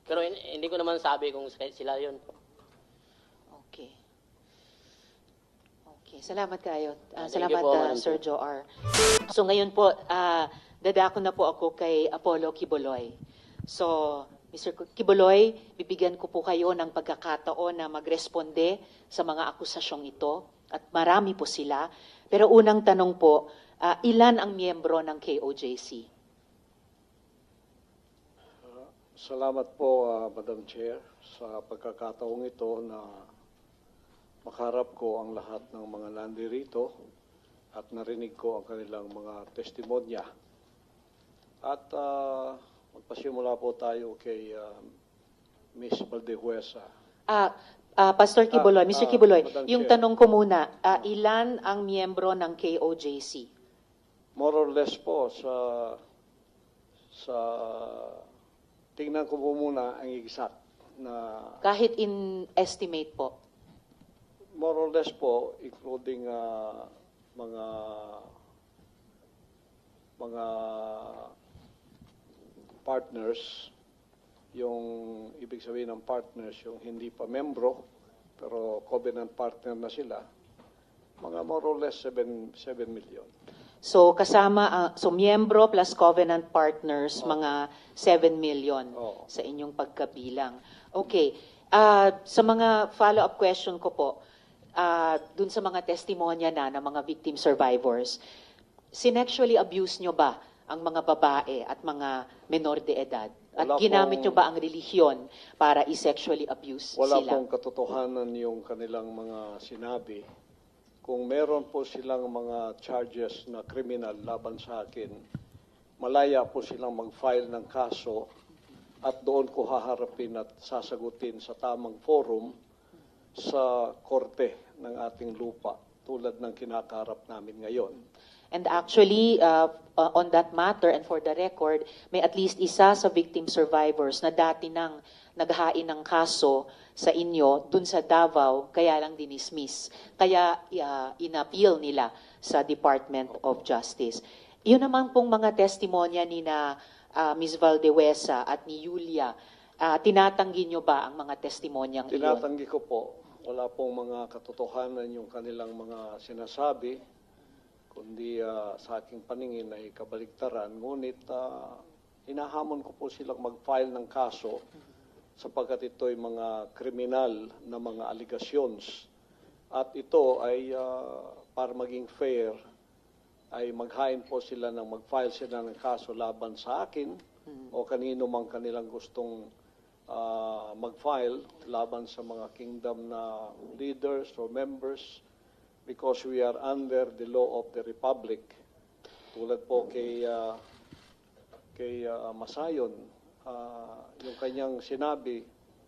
Pero hindi ko naman sabi kung sila yun. Okay. Okay, salamat kayo. Thank Salamat, you po, Madam Sir Chair. Joar. So ngayon po, dadako na po ako kay Apollo Kibuloy. So, Mr. Kibuloy, bibigyan ko po kayo ng pagkakataon na magresponde sa mga akusasyong ito. At marami po sila. Pero unang tanong po, ilan ang miyembro ng KOJC? Salamat po, Madam Chair, sa pagkakataong ito na makaharap ko ang lahat ng mga nandirito at narinig ko ang kanilang mga testimonya. At magpasimula po tayo kay Ms. Valdehuesa. Pastor Kibuloy, Mr. Kibuloy, Madam yung Chair. tanong ko muna, ilan ang miyembro ng KOJC? More or less po sa tingnan ko po muna ang exact na Kahit in estimate po. more or less po including mga partners, yung ibig sabihin ng partners yung hindi pa membro pero covenant partner na sila, mga more or less 7 million. So kasama, so miyembro plus covenant partners, mga 7 million Oo. sa inyong pagkabilang. Okay. Sa mga follow-up question ko po, dun sa mga testimonya ng mga victim survivors, sinexually abuse nyo ba ang mga babae at mga menor de edad? At Wala ginamit nyo pong- ba ang relihiyon para i-sexually abuse Wala sila? pong katotohanan yung kanilang mga sinabi. Kung meron po silang mga charges na criminal laban sa akin, malaya po silang mag-file ng kaso at doon ko haharapin at sasagutin sa tamang forum sa korte ng ating lupa tulad ng kinakaharap namin ngayon. And actually, on that matter and for the record, may at least isa sa victim survivors na dati nang naghain ng kaso sa inyo dun sa Davao, kaya lang dinismiss. Kaya inappeal nila sa Department of Justice. Yun naman pong mga testimonya ni na Ms. Valdewesa at ni Yulia, tinatanggi nyo ba ang mga testimonyang iyon? Tinatanggi ko po, wala pong mga katotohanan yung kanilang mga sinasabi, kundi sa aking paningin ay kabaligtaran. Ngunit hinahamon ko po silang mag-file ng kaso sapagkat ito'y mga kriminal na mga allegations. At ito ay para maging fair, ay maghain po sila ng mag-file sila ng kaso laban sa akin o kanino mang kanilang gustong mag-file laban sa mga kingdom na leaders or members because we are under the law of the Republic. Tulad po kay Masayon, yung kanyang sinabi,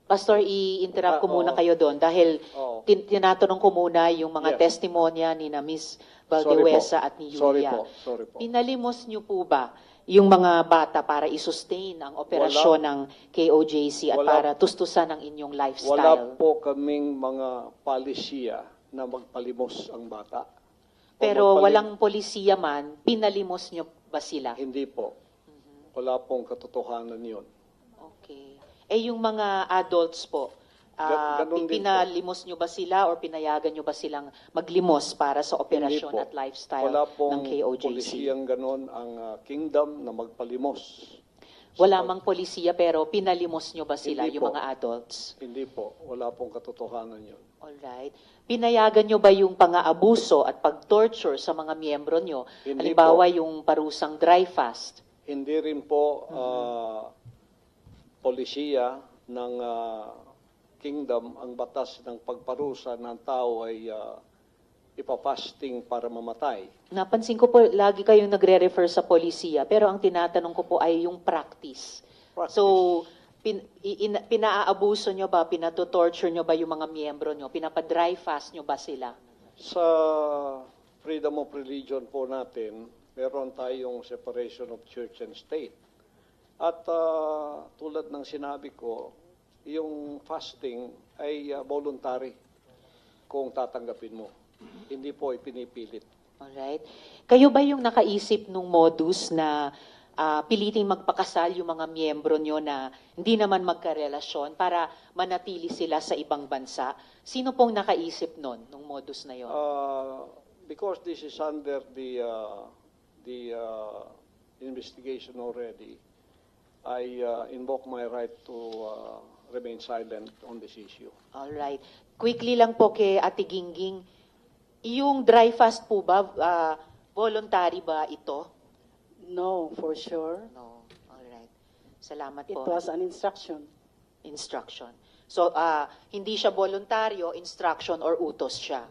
Pastor, i-interrupt ko muna oo. kayo doon dahil Oo. tinatanong ko muna yung mga Yes. testimonya ni na Ms. Valdewesa at ni Yulia. Sorry po. Pinalimos niyo po ba yung mga bata para i-sustain ang operasyon ng KOJC at Wala. para tustusan ang inyong Wala lifestyle? po kaming mga palisiya na magpalimos ang bata. O Pero magpalim- walang polisiya man, pinalimos niyo ba sila? Hindi po. Wala pong katotohanan yun. Okay. Eh yung mga adults po, Ganun din po. pinalimos nyo ba sila or pinayagan nyo ba silang maglimos para sa operasyon Hindi po. at lifestyle Wala ng pong KOJC? polisiyang ganon ang kingdom na magpalimos. Wala mang polisiya pero pinalimos nyo ba sila, Hindi yung po. mga adults? Hindi po. Wala pong katotohanan yun. Alright. Pinayagan nyo ba yung pang-aabuso at pag-torture sa mga miyembro nyo? Hindi Halimbawa po. yung parusang dry fast. Hindi rin po polisiya ng kingdom ang batas ng pagparusa ng tao ay ipapasting para mamatay. Napansin ko po, lagi kayong nagre-refer sa polisiya, pero ang tinatanong ko po ay yung practice. Practice. So, pinaabuso nyo ba, pinatotorture nyo ba yung mga miyembro nyo? Pinapa-dry fast nyo ba sila? Sa freedom of religion po natin, meron tayong separation of church and state. At tulad ng sinabi ko, yung fasting ay voluntary kung tatanggapin mo. Hindi po ipinipilit. Alright. Kayo ba yung nakaisip nung modus na piliting magpakasal yung mga miyembro nyo na hindi naman magkarelasyon para manatili sila sa ibang bansa? Sino pong nakaisip nun, nung modus na yon? Because this is under the investigation already, I invoke my right to remain silent on this issue. Alright. Quickly lang po kay Ate Gingging, yung dry fast po ba, voluntary ba ito? No, for sure. No. Alright. Salamat It po. was an instruction. Instruction. So, hindi siya voluntaryo, instruction or utos siya.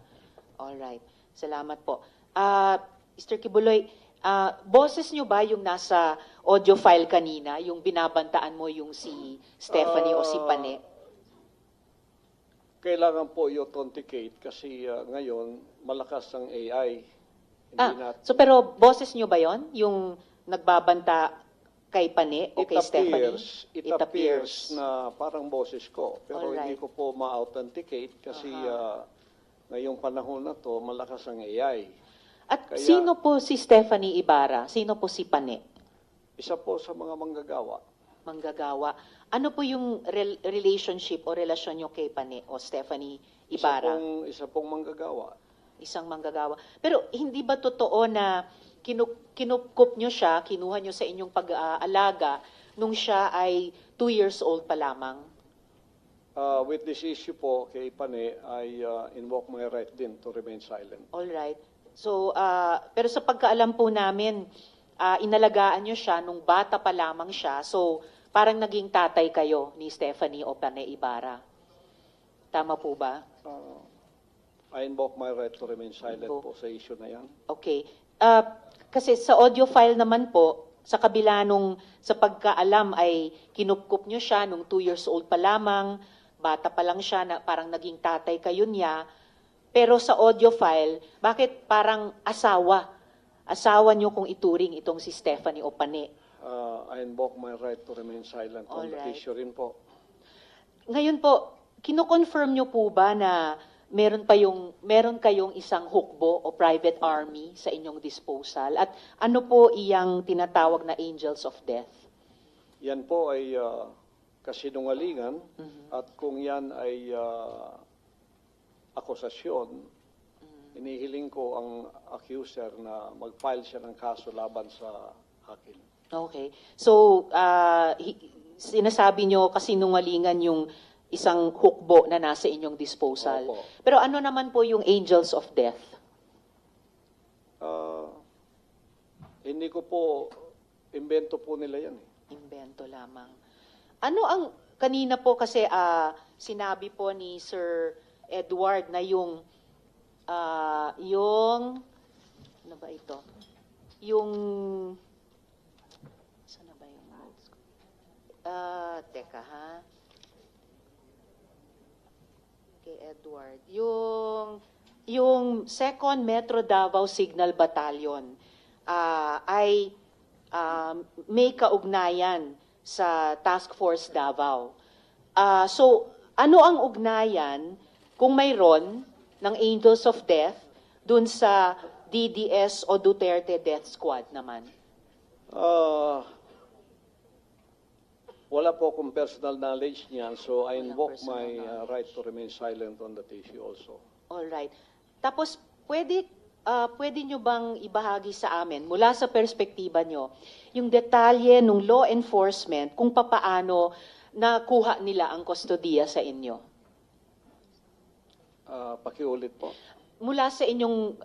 Alright. Salamat po. Mr. Kibuloy, boses nyo ba yung nasa audio file kanina, yung binabantaan mo yung si Stephanie o si Pane? Kailangan po i-authenticate kasi ngayon malakas ang AI. So pero boses nyo ba yon? Yung nagbabanta kay Pane o kay Stephanie? It appears na parang boses ko. Pero Alright. hindi ko po ma-authenticate kasi ngayong panahon na to, malakas ang AI. At Kaya- sino po si Stephanie Ibarra? Sino po si Pane? Isa po sa mga manggagawa. Manggagawa. Ano po yung relationship o relasyon nyo kay Pane o Stephanie Ibarra? Isa pong manggagawa. Isang manggagawa. Pero hindi ba totoo na kinupkup nyo siya, kinuha nyo sa inyong pag-aalaga nung siya ay 2 years old pa lamang? With this issue po kay Pane, I invoke my right din to remain silent. All right. So, pero sa pagkaalam po namin, inalagaan nyo siya nung bata pa lamang siya. So, parang naging tatay kayo ni Stephanie o Pane Ibarra. Tama po ba? I invoke my right to remain silent Invoke. po sa issue na yan. Okay. Kasi sa audio file naman po, sa kabila nung sa pagkaalam ay kinupkup nyo siya nung 2 years old pa lamang, bata pa lang siya, na parang naging tatay kayo niya. Pero sa audio file, bakit parang asawa? Asawa nyo kung ituring itong si Stephanie o Pane. I invoke my right to remain silent on that Alright. issue rin po. Ngayon po, kino-confirm nyo po ba na meron kayong isang hukbo o private army sa inyong disposal? At ano po iyang tinatawag na angels of death? Yan po ay kasinungalingan at kung yan ay akusasyon, inihiling ko ang accuser na mag-file siya ng kaso laban sa akin. Okay. So, sinasabi nyo kasinungalingan yung isang hukbo na nasa inyong disposal. Opo. Pero ano naman po yung angels of death? Hindi ko po, imbento po nila yan. Invento lamang. Ano ang, kanina po kasi sinabi po ni Sir Edward na yung, ano ba ito? Yung, saan na ba yung notes ko? Teka ha. Kay Edward. Yung 2nd Metro Davao Signal Battalion ay may kaugnayan sa Task Force Davao. So, ano ang ugnayan kung mayroon ng Angels of Death dun sa DDS o Duterte Death Squad naman? Wala po akong personal knowledge niyan, so I Walang invoke personal my knowledge. right to remain silent on that issue also. All right. Tapos, pwede nyo bang ibahagi sa amin, mula sa perspektiba nyo, yung detalye ng law enforcement kung papaano nakuha nila ang kustodiya sa inyo? Pakiulit po. Mula sa inyong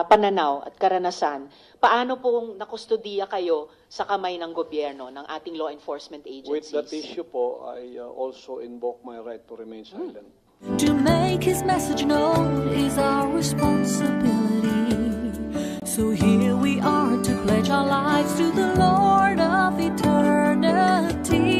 pananaw at karanasan, paano pong nakustodiya kayo sa kamay ng gobyerno, ng ating law enforcement With agencies? that issue po, I also invoke my right to remain silent. To make his message known is our responsibility. So here we are to pledge our lives to the Lord of eternity.